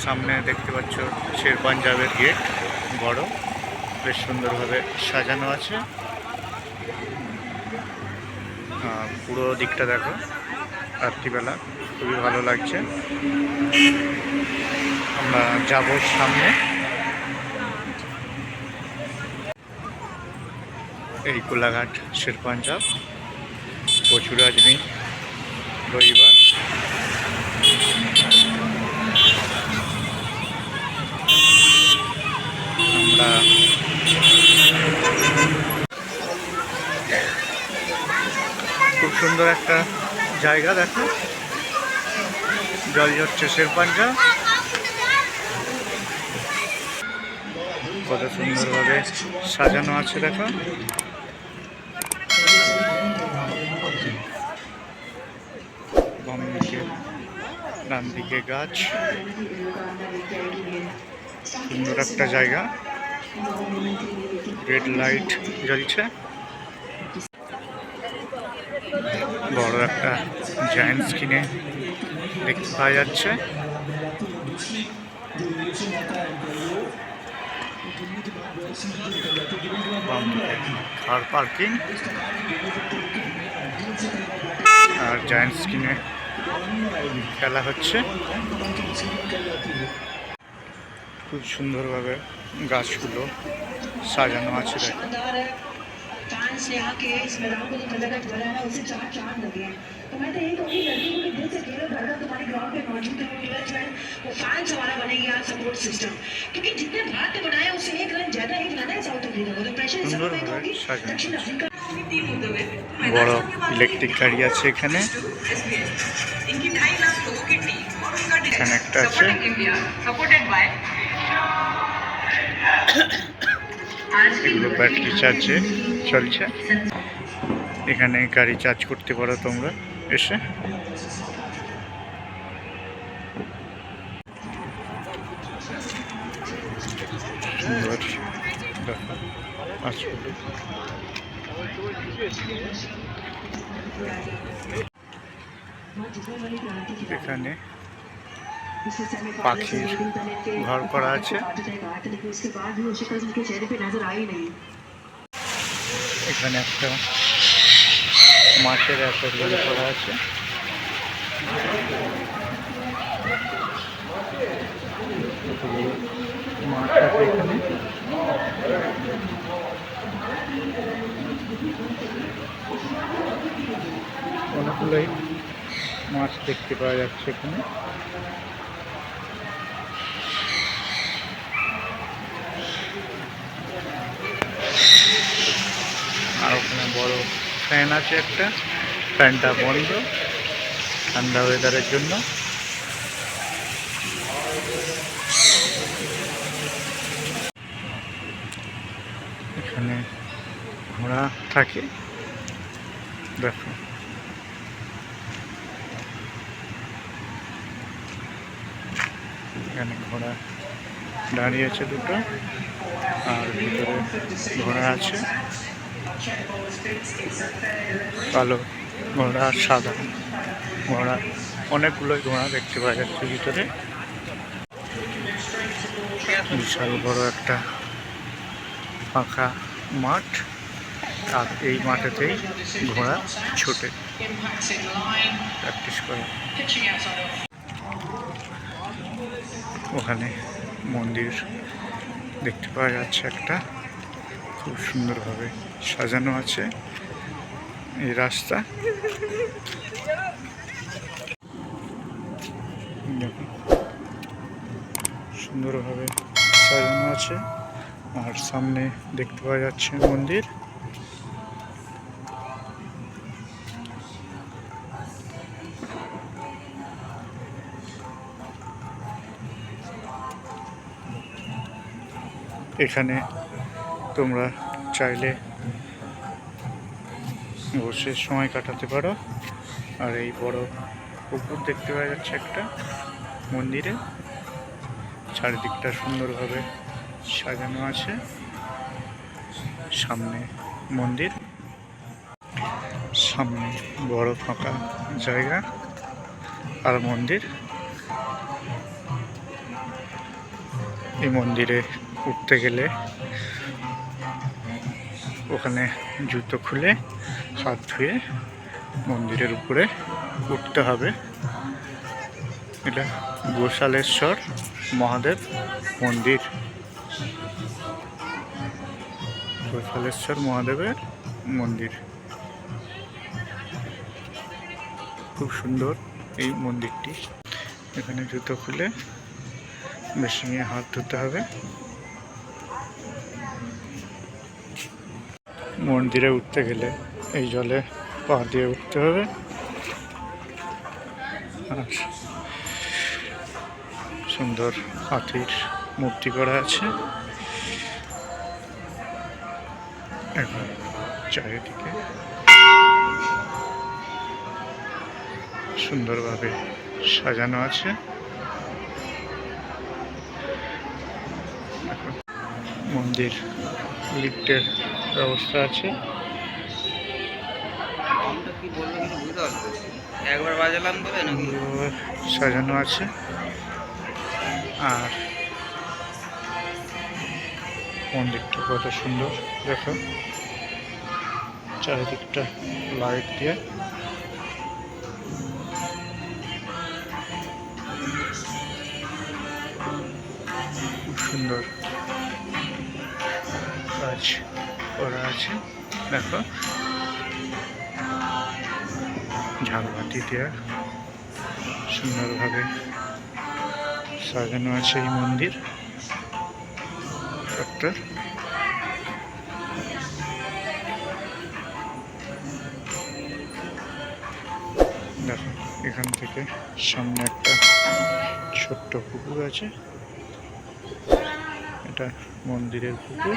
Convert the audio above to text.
সামনে দেখতে পাচ্ছ শের পাঞ্জাবের গেট বড়, বেশ সুন্দরভাবে সাজানো আছে। পুরো দিকটা দেখো রাত্রিবেলা, খুবই ভালো লাগছে। আমরা যাব সামনে। এই কোলাঘাট শের পাঞ্জাব, প্রচুর আজমি রবিবার। আমরা খুব সুন্দর একটা জায়গা দেখো, জল হচ্ছে শের পাঞ্জাব, কত সুন্দরভাবে সাজানো আছে দেখো। বাম দিকে ডান দিকে গাছ, সুন্দর একটা জায়গা। রেড লাইট জ্বলছে, বড় একটা জায়ান্ট স্ক্রিনে দেখতে পাওয়া যাচ্ছে। কার পার্কিং আর জায়ান্ট স্ক্রিনে খেলা হচ্ছে। খুব সুন্দরভাবে গাছগুলো সাজানো আছে দেখো। फैंस ने आके इस मैदान को जो खलगट भरा है उसे चार चांद लगे हैं। तो मैं तो यही कहूँगी लड़कियों के दिल से खेलो, धड़कन तुम्हारे ग्राउंड पे मौजूद है। जो है वो फैंस हमारा बनेगी आज सपोर्ट सिस्टम, क्योंकि जितने भारत ने बनाया उससे एक रन ज्यादा एक लाना है साउथ अफ्रीका को। तो प्रेशर इस समय होगी दक्षिण अफ्रीका। বড় ইলেকট্রিক গাড়ি আছে এখানে, এখানে একটা আছে। এগুলো ব্যাটারি চার্জে চলছে। এখানে গাড়ি চার্জ করতে পারো তোমরা এসে। সুন্দর এখানে পাখির ঘর করা আছে। এখানে একটা মাছের অ্যাকোয়ারিয়াম করা আছে। মাছ আছে এখানে, অনেকগুলোই মাছ দেখতে পাওয়া যাচ্ছে এখানে। আর ওখানে বড় ফ্যান আছে একটা, ফ্যানটা বন্ধ ঠান্ডা ওয়েদারের জন্য। এখানে ঘোড়া থাকে দেখো, এখানে ঘোড়া দাঁড়িয়ে আছে দুটো, আর ভিতরে ঘোড়া আছে, কালো ঘোড়া আর সাদা ঘোড়া, অনেকগুলোই ঘোড়া দেখতে পাওয়া যাচ্ছে ভিতরে। বিশাল বড় একটা ফাঁকা মাঠ, আর এই মাঠেতেই ঘোড়া ছোটে প্র্যাকটিস করে। ওখানে মন্দির দেখতে পাওয়া যাচ্ছে একটা, খুব সুন্দরভাবে সাজানো আছে এই রাস্তা। সুন্দরভাবে সাজানো আছে, আর সামনে দেখতে পাওয়া যাচ্ছে মন্দির। এখানে তোমরা চাইলে বসে সময় কাটাতে পারো। আর এই বড় পুকুর দেখতে পাওয়া যাচ্ছে একটা মন্দিরে, চারিদিকটা সুন্দরভাবে সাজানো আছে। সামনে মন্দির, সামনে বড় ফাঁকা জায়গা আর মন্দির। এই মন্দিরে উঠতে গেলে ওখানে জুতো খুলে হাত ধুয়ে মন্দিরের উপরে উঠতে হবে। এটা গোশালেশ্বর মহাদেব মন্দির, গোশালেশ্বর মহাদেবের মন্দির। খুব সুন্দর এই মন্দিরটি। এখানে জুতো খুলে মেশিনে হাত ধুতে হবে। মন্দিরে উঠতে গেলে এই জলে পা দিয়ে উঠতে হবে। আর সুন্দর হাতির মূর্তি করা আছে। এখন চারিদিকে সুন্দরভাবে সাজানো আছে। মন্দির লিফটের ব্যবস্থা আছে। সাজানো আছে। আর মন্দিরটা কত সুন্দর দেখো, চারিদিকটা লাইট দিয়ে খুব সুন্দর কাজ করা আছে। দেখো ঝালবাতি দিয়ে সুন্দরভাবে সাজানো আছে এই মন্দির চত্বর। দেখো এখান থেকে সামনে একটা ছোট্ট পুকুর আছে। এটা মন্দিরের পুকুর।